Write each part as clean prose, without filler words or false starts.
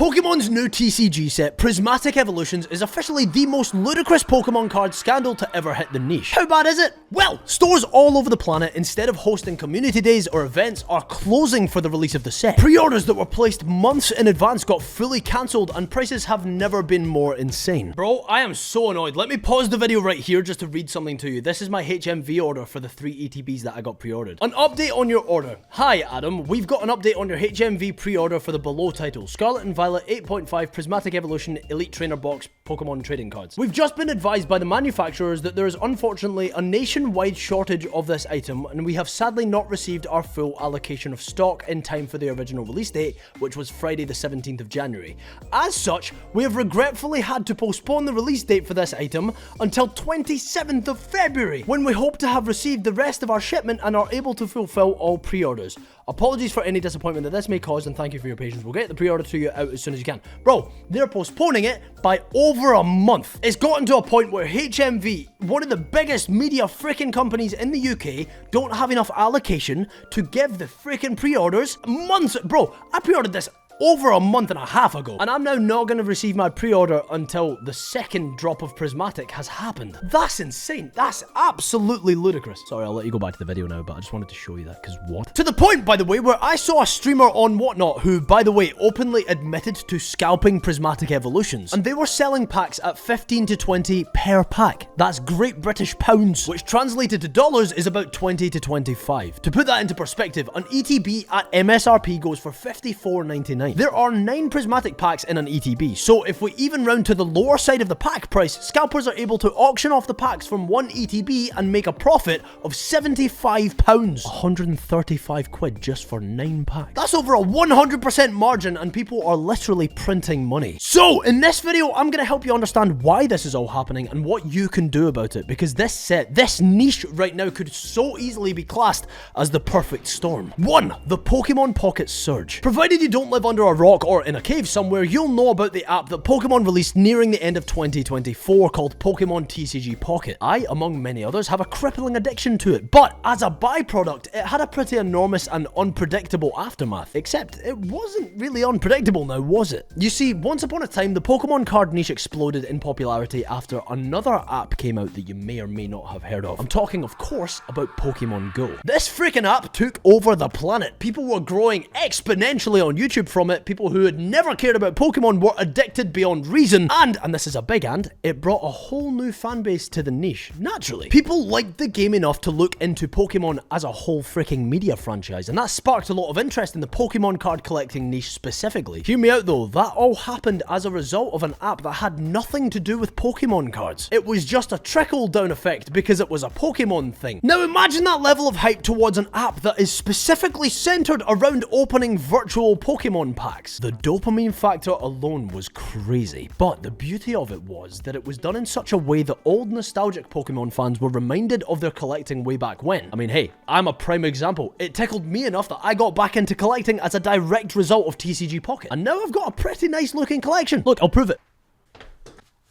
Pokemon's new TCG set, Prismatic Evolutions, is officially the most ludicrous Pokemon card scandal to ever hit the niche. How bad is it? Well, stores all over the planet, instead of hosting community days or events, are closing for the release of the set. Pre-orders that were placed months in advance got fully cancelled, and prices have never been more insane. Bro, I am so annoyed. Let me pause the video right here just to read something to you. This is my HMV order for the 3 ETBs that I got pre-ordered. An update on your order. Hi Adam, we've got an update on your HMV pre-order for the below title, Scarlet and Violet 8.5 Prismatic Evolution Elite Trainer Box Pokemon trading cards. We've just been advised by the manufacturers that there is unfortunately a nationwide shortage of this item, and we have sadly not received our full allocation of stock in time for the original release date, which was Friday the 17th of January. As such, we have regretfully had to postpone the release date for this item until 27th of February, when we hope to have received the rest of our shipment and are able to fulfill all pre-orders. Apologies for any disappointment that this may cause, and thank you for your patience. We'll get the pre-order to you out as soon as you can. Bro, they're postponing it by over a month. It's gotten to a point where HMV, one of the biggest media freaking companies in the UK, don't have enough allocation to give the freaking pre-orders months. Bro, I pre-ordered this over a month and a half ago, and I'm now not going to receive my pre-order until the second drop of Prismatic has happened. That's insane. That's absolutely ludicrous. Sorry, I'll let you go back to the video now, but I just wanted to show you that, because what? To the point, by the way, where I saw a streamer on Whatnot who, by the way, openly admitted to scalping Prismatic Evolutions, and they were selling packs at 15 to 20 per pack. That's Great British pounds, which translated to dollars is about 20 to 25. To put that into perspective, an ETB at MSRP goes for $54.99. There are 9 Prismatic packs in an ETB, so if we even round to the lower side of the pack price, scalpers are able to auction off the packs from 1 ETB and make a profit of £75. 135 quid just for 9 packs. That's over a 100% margin, and people are literally printing money. So, in this video, I'm going to help you understand why this is all happening and what you can do about it, because this set, this niche right now could so easily be classed as the perfect storm. 1. The Pokemon Pocket Surge. Provided you don't live under a rock or in a cave somewhere, you'll know about the app that Pokemon released nearing the end of 2024 called Pokemon TCG Pocket. I, among many others, have a crippling addiction to it, but as a byproduct, it had a pretty enormous and unpredictable aftermath. Except, it wasn't really unpredictable now, was it? You see, once upon a time, the Pokemon card niche exploded in popularity after another app came out that you may or may not have heard of. I'm talking, of course, about Pokemon Go. This freaking app took over the planet. People were growing exponentially on YouTube from it. People who had never cared about Pokemon were addicted beyond reason, and this is a big and, it brought a whole new fan base to the niche. Naturally, people liked the game enough to look into Pokemon as a whole freaking media franchise, and that sparked a lot of interest in the Pokemon card collecting niche specifically. Hear me out though, that all happened as a result of an app that had nothing to do with Pokemon cards. It was just a trickle-down effect because it was a Pokemon thing. Now imagine that level of hype towards an app that is specifically centered around opening virtual Pokemon packs. The dopamine factor alone was crazy, but the beauty of it was that it was done in such a way that old nostalgic Pokemon fans were reminded of their collecting way back when. I mean, hey, I'm a prime example. It tickled me enough that I got back into collecting as a direct result of TCG Pocket, and now I've got a pretty nice looking collection. Look, I'll prove it.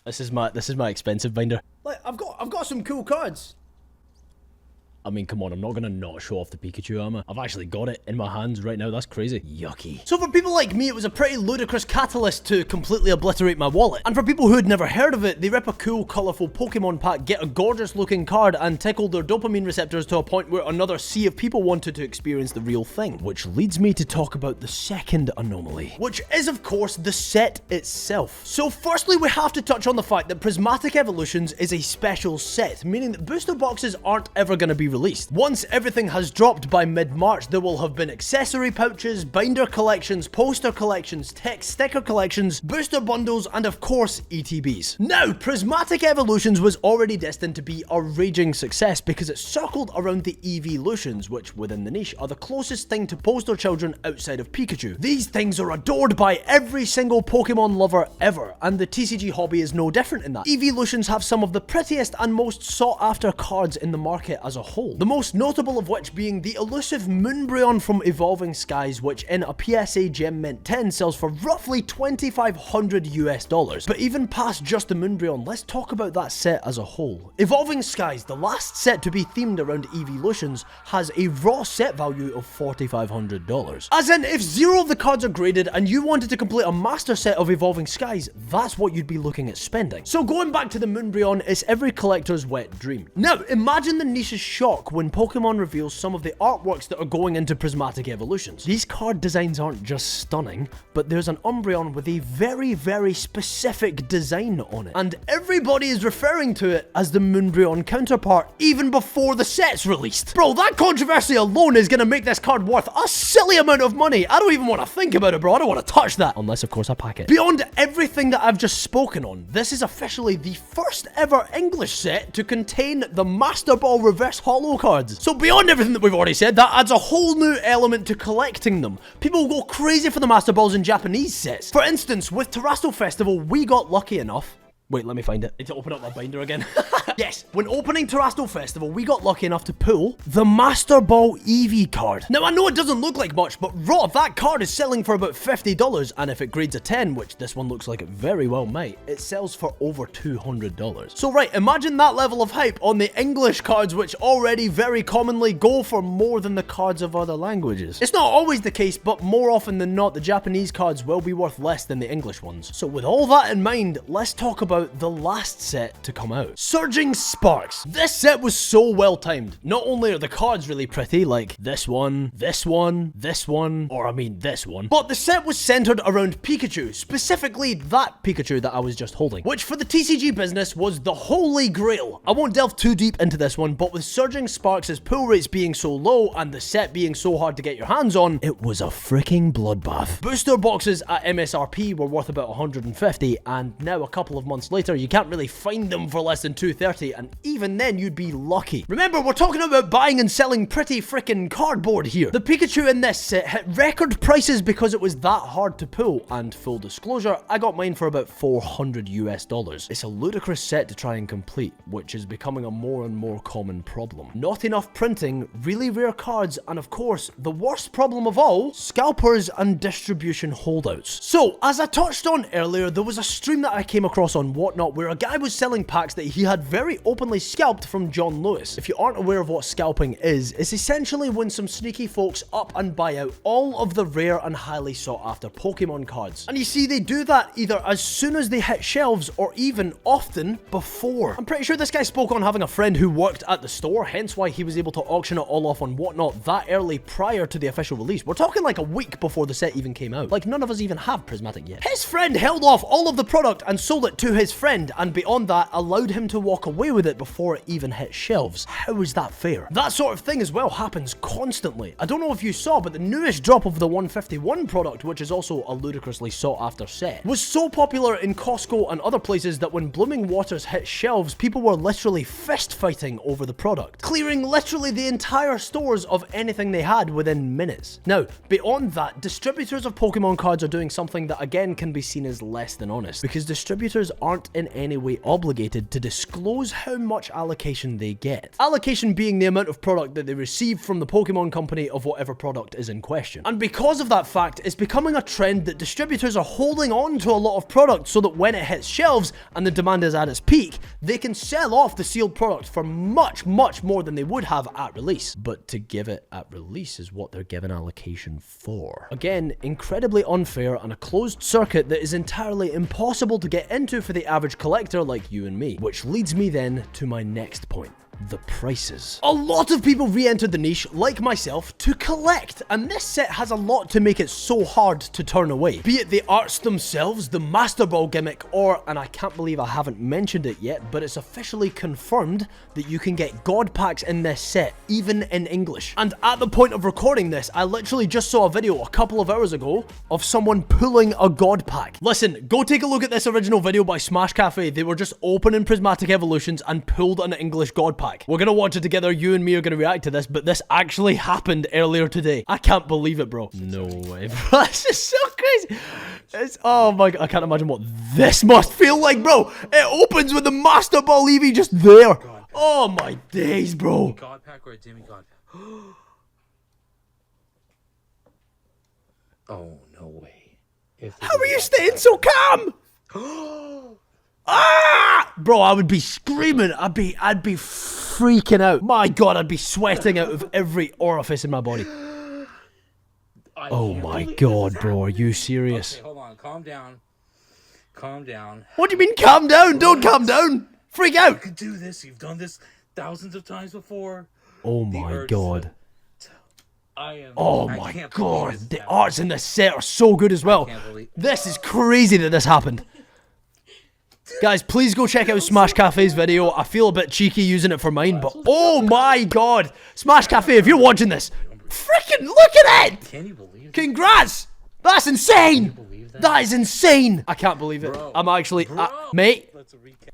This is my expensive binder. Like, I've got some cool cards. I mean, come on, I'm not gonna not show off the Pikachu, am I? I've actually got it in my hands right now, that's crazy. Yucky. So for people like me, it was a pretty ludicrous catalyst to completely obliterate my wallet. And for people who had never heard of it, they rip a cool, colourful Pokemon pack, get a gorgeous looking card, and tickle their dopamine receptors to a point where another sea of people wanted to experience the real thing. Which leads me to talk about the second anomaly, which is, of course, the set itself. So firstly, we have to touch on the fact that Prismatic Evolutions is a special set, meaning that booster boxes aren't ever gonna be released. Once everything has dropped by mid-March, there will have been accessory pouches, binder collections, poster collections, text sticker collections, booster bundles, and of course, ETBs. Now, Prismatic Evolutions was already destined to be a raging success because it circled around the Evolutions, which within the niche are the closest thing to poster children outside of Pikachu. These things are adored by every single Pokemon lover ever, and the TCG hobby is no different in that. Evolutions have some of the prettiest and most sought after cards in the market as a whole. whole. The most notable of which being the elusive Moonbryon from Evolving Skies, which in a PSA gem mint 10 sells for roughly $2,500 US. But even past just the Moonbryon, let's talk about that set as a whole. Evolving Skies, the last set to be themed around Evolutions, has a raw set value of $4,500. As in, if 0 of the cards are graded and you wanted to complete a master set of Evolving Skies, that's what you'd be looking at spending. So going back to the Moonbryon, it's every collector's wet dream. Now, imagine the niche's shock when Pokemon reveals some of the artworks that are going into Prismatic Evolutions. These card designs aren't just stunning, but there's an Umbreon with a very, very specific design on it. And everybody is referring to it as the Moonbryon counterpart even before the set's released. Bro, that controversy alone is gonna make this card worth a silly amount of money. I don't even want to think about it, bro. I don't want to touch that. Unless, of course, I pack it. Beyond everything that I've just spoken on, this is officially the first ever English set to contain the Master Ball Reverse Holo cards. So beyond everything that we've already said, that adds a whole new element to collecting them. People go crazy for the Master Balls in Japanese sets. For instance, with Terrestrial Festival, we got lucky enough. Wait, let me find it. I need to open up my binder again. Yes, when opening Terrestrial Festival, we got lucky enough to pull the Master Ball Eevee card. Now, I know it doesn't look like much, but raw, that card is selling for about $50, and if it grades a 10, which this one looks like it very well might, it sells for over $200. So right, imagine that level of hype on the English cards, which already very commonly go for more than the cards of other languages. It's not always the case, but more often than not, the Japanese cards will be worth less than the English ones. So with all that in mind, let's talk about the last set to come out. Surging Sparks. This set was so well timed. Not only are the cards really pretty, like this one, this one, this one, or I mean this one, but the set was centered around Pikachu, specifically that Pikachu that I was just holding, which for the TCG business was the holy grail. I won't delve too deep into this one, but with Surging Sparks' pull rates being so low and the set being so hard to get your hands on, it was a freaking bloodbath. Booster boxes at MSRP were worth about $150, and now a couple of months later, you can't really find them for less than $230, and even then you'd be lucky. Remember, we're talking about buying and selling pretty freaking cardboard here. The Pikachu in this set hit record prices because it was that hard to pull, and full disclosure, I got mine for about $400 US. It's a ludicrous set to try and complete, which is becoming a more and more common problem. Not enough printing, really rare cards, and of course, the worst problem of all, scalpers and distribution holdouts. So, as I touched on earlier, there was a stream that I came across on Whatnot where a guy was selling packs that he had very openly scalped from John Lewis. If you aren't aware of what scalping is, it's essentially when some sneaky folks up and buy out all of the rare and highly sought after Pokemon cards. And you see, they do that either as soon as they hit shelves or even often before. I'm pretty sure this guy spoke on having a friend who worked at the store, hence why he was able to auction it all off on Whatnot that early prior to the official release. We're talking like a week before the set even came out. Like, none of us even have Prismatic yet. His friend held off all of the product and sold it to his friend, and beyond that, allowed him to walk away with it before it even hit shelves. How is that fair? That sort of thing as well happens constantly. I don't know if you saw, but the newest drop of the 151 product, which is also a ludicrously sought after set, was so popular in Costco and other places that when Blooming Waters hit shelves, people were literally fist fighting over the product, clearing literally the entire stores of anything they had within minutes. Now, beyond that, distributors of Pokemon cards are doing something that again can be seen as less than honest, because distributors aren't in any way obligated to disclose how much allocation they get. Allocation being the amount of product that they receive from the Pokemon company of whatever product is in question. And because of that fact, it's becoming a trend that distributors are holding on to a lot of product so that when it hits shelves and the demand is at its peak, they can sell off the sealed product for much, much more than they would have at release. But to give it at release is what they're given allocation for. Again, incredibly unfair and a closed circuit that is entirely impossible to get into for the average collector like you and me. Which leads me then to my next point. The prices. A lot of people re-entered the niche, like myself, to collect, and this set has a lot to make it so hard to turn away. Be it the arts themselves, the Master Ball gimmick, or, and I can't believe I haven't mentioned it yet, but it's officially confirmed that you can get God packs in this set, even in English. And at the point of recording this, I literally just saw a video a couple of hours ago of someone pulling a God pack. Listen, go take a look at this original video by Smash Cafe. They were just opening Prismatic Evolutions and pulled an English God pack. We're gonna watch it together, you and me are gonna react to this, but this actually happened earlier today. I can't believe it, bro. No way, bro. This is so crazy. It's, oh my god, I can't imagine what this must feel like, bro. It opens with the Master Ball Eevee just there. Oh my days, bro. God pack or a demigod pack? Oh, no way. How are you staying so calm? Ah! Bro, I would be screaming. I'd be freaking out. My God, I'd be sweating out of every orifice in my body. Oh my God, bro, are you serious? Okay, hold on. Calm down. Calm down. What do you mean calm down? Don't calm down. Freak out. You can do this. You've done this thousands of times before. Oh my God. Oh my God. The arts in this set are so good as well. This is crazy that this happened. Guys, please go check out Smash Cafe's video. I feel a bit cheeky using it for mine, but oh my God. Smash Cafe, if you're watching this, freaking look at it. Can you believe that? Congrats. That's insane. Can you believe that? That is insane. I can't believe it. Bro. I'm actually, Bro. mate. Let's recap.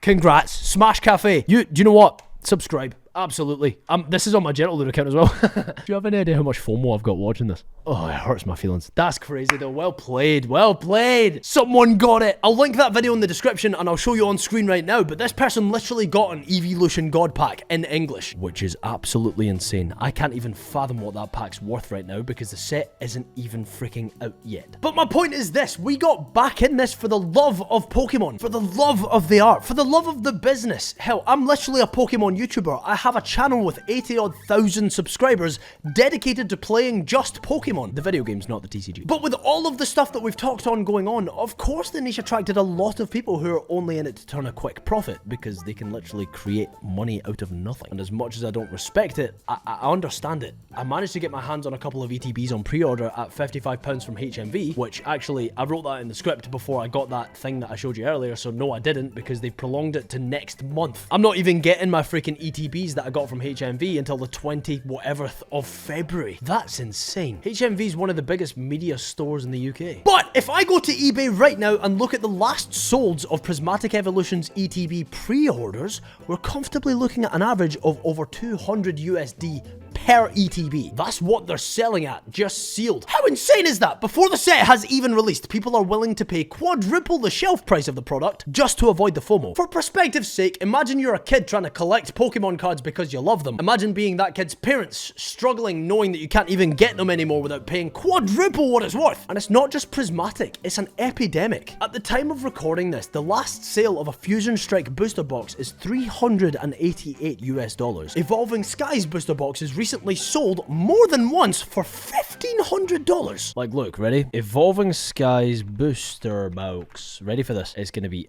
Congrats, Smash Cafe. Do you know what? Subscribe. Absolutely. This is on my Gentle Loot account as well. Do you have any idea how much FOMO I've got watching this? Oh, it hurts my feelings. That's crazy though. Well played. Well played. Someone got it. I'll link that video in the description and I'll show you on screen right now. But this person literally got an Evolution God Pack in English, which is absolutely insane. I can't even fathom what that pack's worth right now because the set isn't even freaking out yet. But my point is this. We got back in this for the love of Pokemon, for the love of the art, for the love of the business. Hell, I'm literally a Pokemon YouTuber. I have a channel with 80-odd thousand subscribers dedicated to playing just Pokemon. The video games, not the TCG. But with all of the stuff that we've talked on going on, of course the niche attracted a lot of people who are only in it to turn a quick profit because they can literally create money out of nothing. And as much as I don't respect it, I understand it. I managed to get my hands on a couple of ETBs on pre-order at £55 from HMV, which actually, I wrote that in the script before I got that thing that I showed you earlier, so no I didn't because they prolonged it to next month. I'm not even getting my freaking ETBs that I got from HMV until the 20 whatever of February. That's insane. HMV is one of the biggest media stores in the UK. But if I go to eBay right now and look at the last solds of Prismatic Evolutions ETB pre-orders, we're comfortably looking at an average of over 200 USD per ETB. That's what they're selling at, just sealed. How insane is that? Before the set has even released, people are willing to pay quadruple the shelf price of the product just to avoid the FOMO. For perspective's sake, imagine you're a kid trying to collect Pokemon cards because you love them. Imagine being that kid's parents, struggling knowing that you can't even get them anymore without paying quadruple what it's worth. And it's not just Prismatic, it's an epidemic. At the time of recording this, the last sale of a Fusion Strike booster box is $388 US. Evolving Skies booster box is recently sold more than once for $1,500. Like, look, ready? Evolving Skies booster box. Ready for this? It's gonna be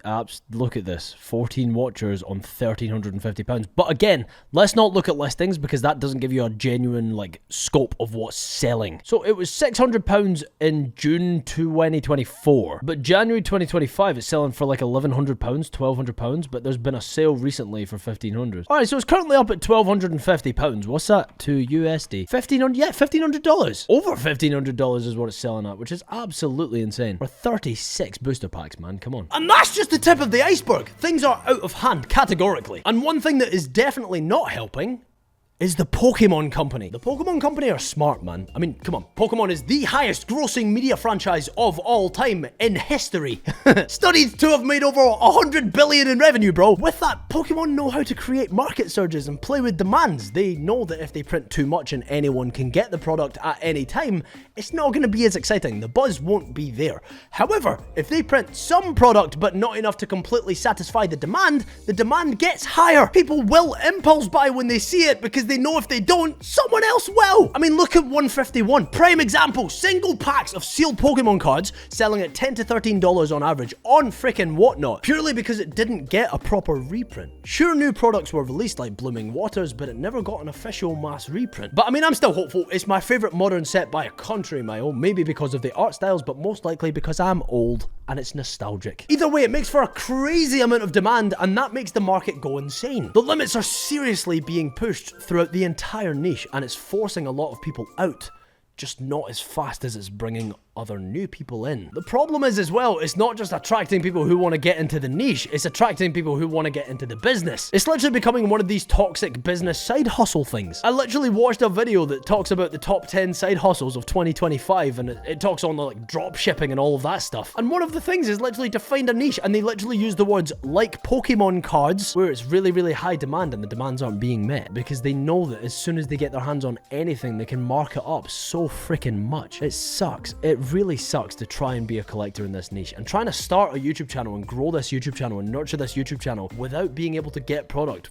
look at this. 14 watchers on £1,350. But again, let's not look at listings because that doesn't give you a genuine, like, scope of what's selling. So it was £600 in June 2024. But January 2025, it's selling for like £1,100, £1,200. But there's been a sale recently for £1,500. Alright, so it's currently up at £1,250. What's that to USD? $1,500, yeah, $1,500. Over $1,500 is what it's selling at, which is absolutely insane. For 36 booster packs, man, come on. And that's just the tip of the iceberg. Things are out of hand, categorically. And one thing that is definitely not helping is the Pokemon Company. The Pokemon Company are smart, man. I mean, come on. Pokemon is the highest grossing media franchise of all time in history. Studied to have made over 100 billion in revenue, bro. With that, Pokemon know how to create market surges and play with demands. They know that if they print too much and anyone can get the product at any time, it's not going to be as exciting. The buzz won't be there. However, if they print some product but not enough to completely satisfy the demand gets higher. People will impulse buy when they see it because they know if they don't, someone else will. I mean, look at 151. Prime example, single packs of sealed Pokemon cards selling at $10 to $13 on average on frickin' Whatnot, purely because it didn't get a proper reprint. Sure, new products were released like Blooming Waters, but it never got an official mass reprint. But I mean, I'm still hopeful. It's my favorite modern set by a country mile, maybe because of the art styles, but most likely because I'm old and it's nostalgic. Either way, it makes for a crazy amount of demand, and that makes the market go insane. The limits are seriously being pushed throughout the entire niche, and it's forcing a lot of people out, just not as fast as it's bringing other new people in. The problem is as well, it's not just attracting people who want to get into the niche, it's attracting people who want to get into the business. It's literally becoming one of these toxic business side hustle things. I literally watched a video that talks about the top 10 side hustles of 2025, and it talks on the like drop shipping and all of that stuff. And one of the things is literally to find a niche, and they literally use the words like Pokemon cards, where it's really, really high demand and the demands aren't being met, because they know that as soon as they get their hands on anything, they can mark it up so freaking much. It sucks. It really sucks to try and be a collector in this niche, and trying to start a YouTube channel and grow this YouTube channel and nurture this YouTube channel without being able to get product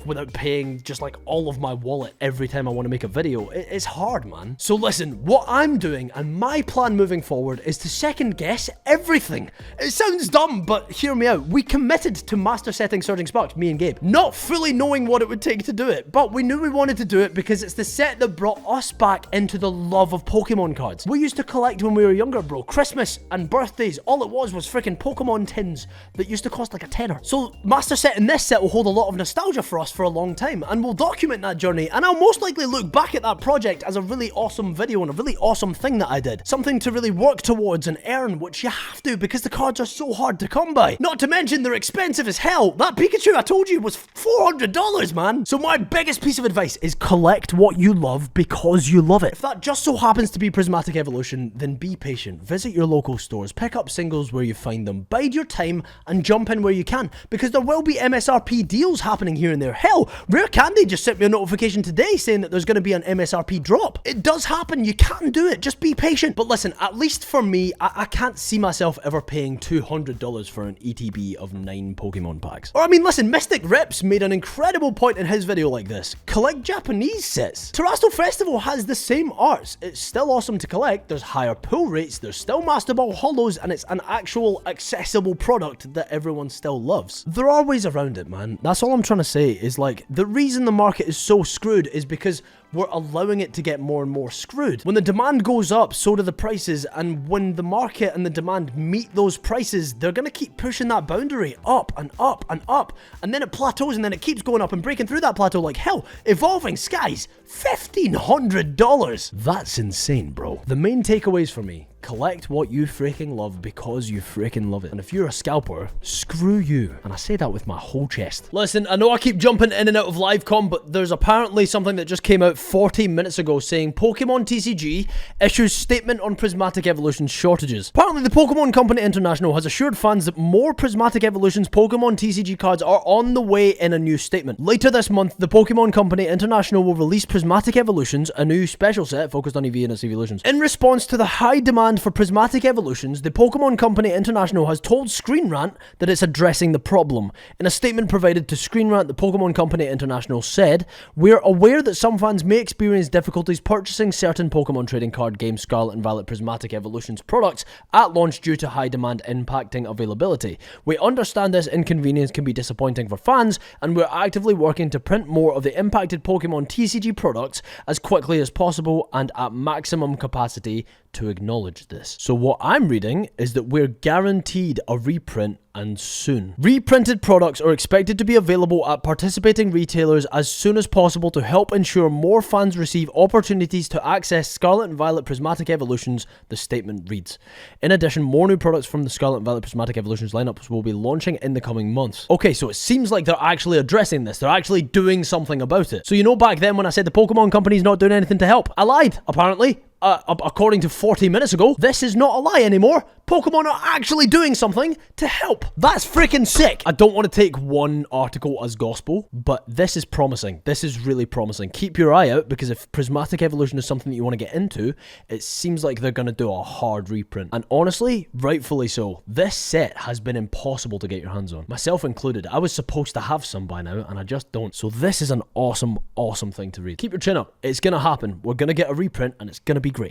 without paying just like all of my wallet every time I want to make a video. It's hard, man. So listen, what I'm doing and my plan moving forward is to second guess everything. It sounds dumb, but hear me out. We committed to master setting Surging Sparks, me and Gabe, not fully knowing what it would take to do it, but we knew we wanted to do it because it's the set that brought us back into the love of Pokemon cards. We used to collect when we were younger, bro. Christmas and birthdays, all it was freaking Pokemon tins that used to cost like a tenner. So master setting this set will hold a lot of nostalgia for us for a long time, and we'll document that journey, and I'll most likely look back at that project as a really awesome video and a really awesome thing that I did. Something to really work towards and earn, which you have to because the cards are so hard to come by. Not to mention they're expensive as hell. That Pikachu I told you was $400, man. So my biggest piece of advice is collect what you love because you love it. If that just so happens to be Prismatic Evolution, then be patient. Visit your local stores, pick up singles where you find them, bide your time and jump in where you can, because there will be MSRP deals happening here and there. Hell, Rare Candy just sent me a notification today saying that there's going to be an MSRP drop. It does happen, you can do it, just be patient. But listen, at least for me, I can't see myself ever paying $200 for an ETB of 9 Pokemon packs. Or I mean, listen, Mystic Rips made an incredible point in his video like this. Collect Japanese sets. Terrestrial Festival has the same arts. It's still awesome to collect, there's higher pull rates, there's still Master Ball holos, and it's an actual accessible product that everyone still loves. There are ways around it, man. That's all I'm trying to say, is like, the reason the market is so screwed is because we're allowing it to get more and more screwed. When the demand goes up, so do the prices, and when the market and the demand meet those prices, they're gonna keep pushing that boundary up and up and up, and then it plateaus, and then it keeps going up and breaking through that plateau like hell. Evolving Skies, $1,500! That's insane, bro. The main takeaways for me: collect what you freaking love because you freaking love it. And if you're a scalper, screw you. And I say that with my whole chest. Listen, I know I keep jumping in and out of livecom, but there's apparently something that just came out 40 minutes ago saying Pokemon TCG issues statement on Prismatic Evolutions shortages. Apparently the Pokemon Company International has assured fans that more Prismatic Evolutions Pokemon TCG cards are on the way in a new statement. Later this month, the Pokemon Company International will release Prismatic Evolutions, a new special set focused on EV and its evolutions. In response to the high demand for Prismatic Evolutions, the Pokemon Company International has told Screen Rant that it's addressing the problem. In a statement provided to Screen Rant, the Pokemon Company International said, "We're aware that some fans may experience difficulties purchasing certain Pokemon trading card game Scarlet and Violet Prismatic Evolutions products at launch due to high demand impacting availability. We understand this inconvenience can be disappointing for fans, and we're actively working to print more of the impacted Pokemon TCG products as quickly as possible and at maximum capacity to acknowledge this." So what I'm reading is that we're guaranteed a reprint, and soon. Reprinted products are expected to be available at participating retailers as soon as possible to help ensure more fans receive opportunities to access Scarlet and Violet Prismatic Evolutions, the statement reads. In addition, more new products from the Scarlet and Violet Prismatic Evolutions lineups will be launching in the coming months. Okay, so it seems like they're actually addressing this. They're actually doing something about it. So you know back then when I said the Pokemon Company's not doing anything to help? I lied, apparently. According to 40 minutes ago, this is not a lie anymore. Pokemon are actually doing something to help. That's freaking sick. I don't want to take one article as gospel, but this is promising. This is really promising. Keep your eye out, because if Prismatic Evolution is something that you want to get into, it seems like they're going to do a hard reprint. And honestly, rightfully so. This set has been impossible to get your hands on. Myself included. I was supposed to have some by now, and I just don't. So this is an awesome, awesome thing to read. Keep your chin up. It's going to happen. We're going to get a reprint, and it's going to be great.